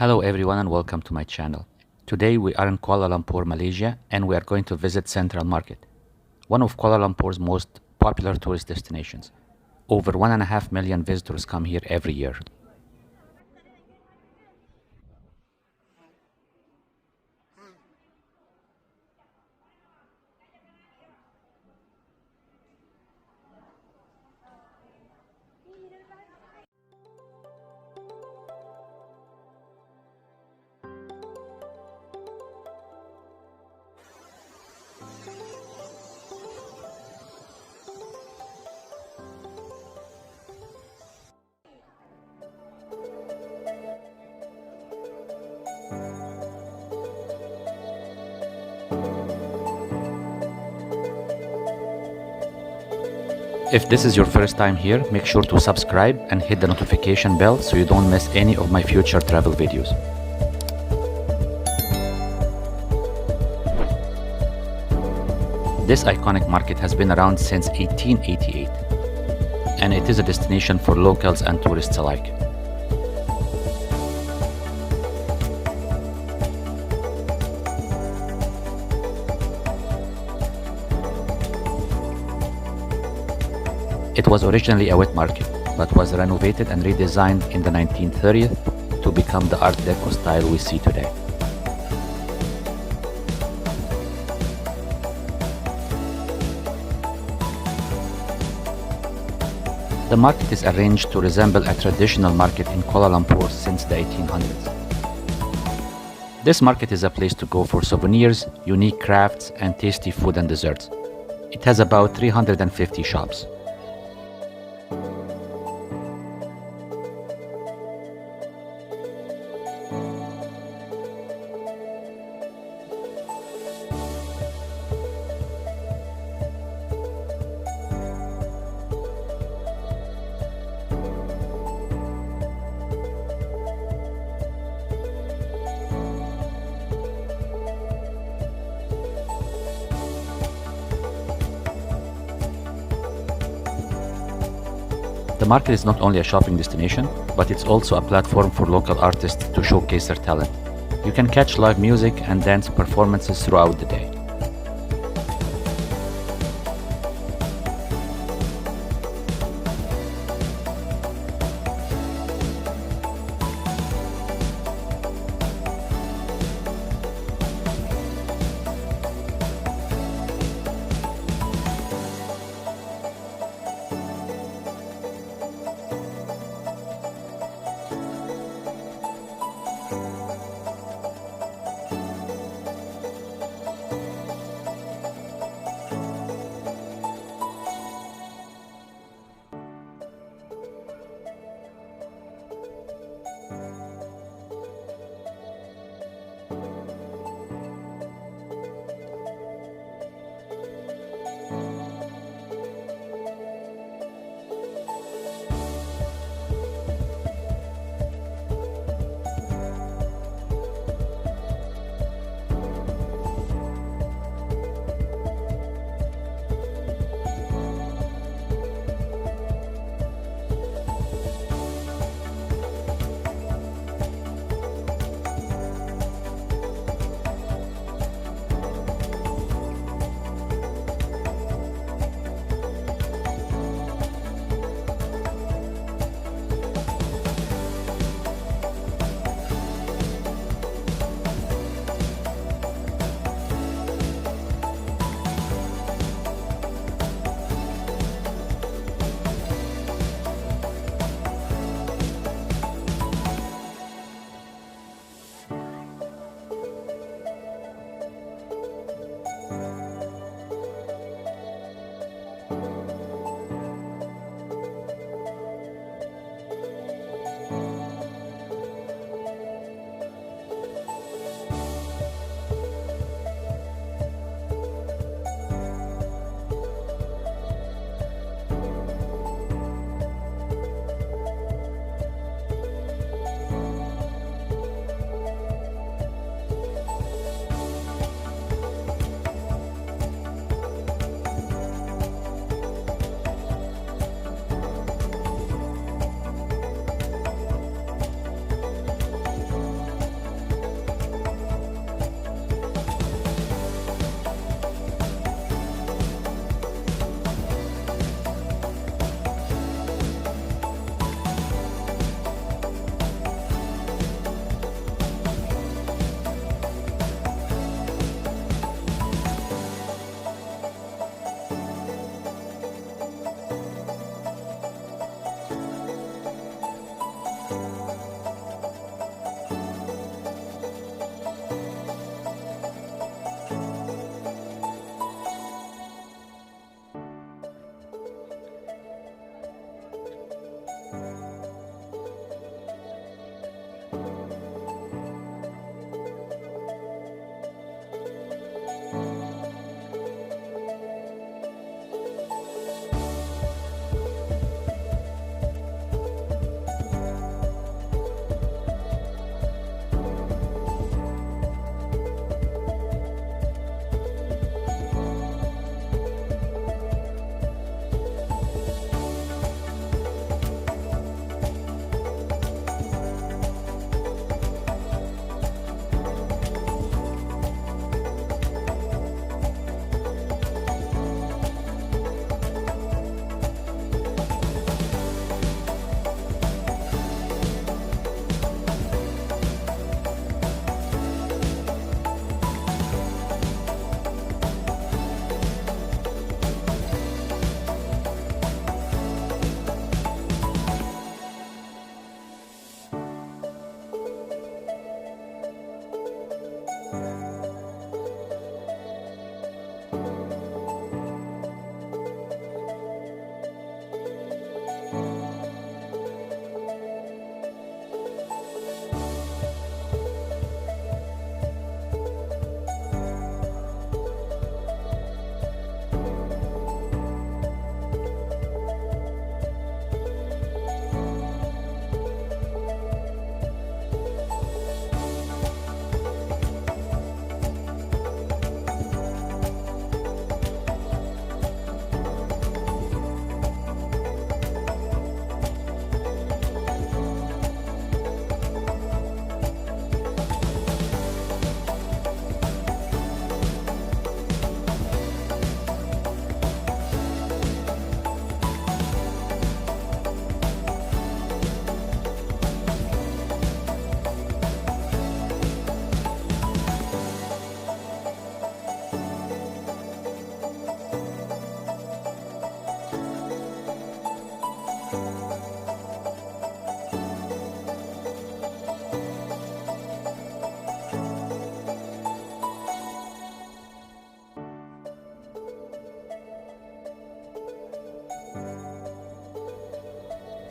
Hello everyone and welcome to my channel. Today we are in Kuala Lumpur, Malaysia, and we are going to visit Central Market, one of Kuala Lumpur's most popular tourist destinations. Over 1.5 million visitors come here every year. If this is your first time here, make sure to subscribe and hit the notification bell so you don't miss any of my future travel videos. This iconic market has been around since 1888, and it is a destination for locals and tourists alike. It was originally a wet market, but was renovated and redesigned in the 1930s to become the Art Deco style we see today. The market is arranged to resemble a traditional market in Kuala Lumpur since the 1800s. This market is a place to go for souvenirs, unique crafts, and tasty food and desserts. It has about 350 shops. The market is not only a shopping destination, but it's also a platform for local artists to showcase their talent. You can catch live music and dance performances throughout the day.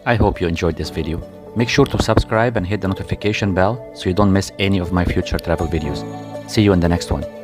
I hope you enjoyed this video. Make sure to subscribe and hit the notification bell so you don't miss any of my future travel videos. See you in the next one.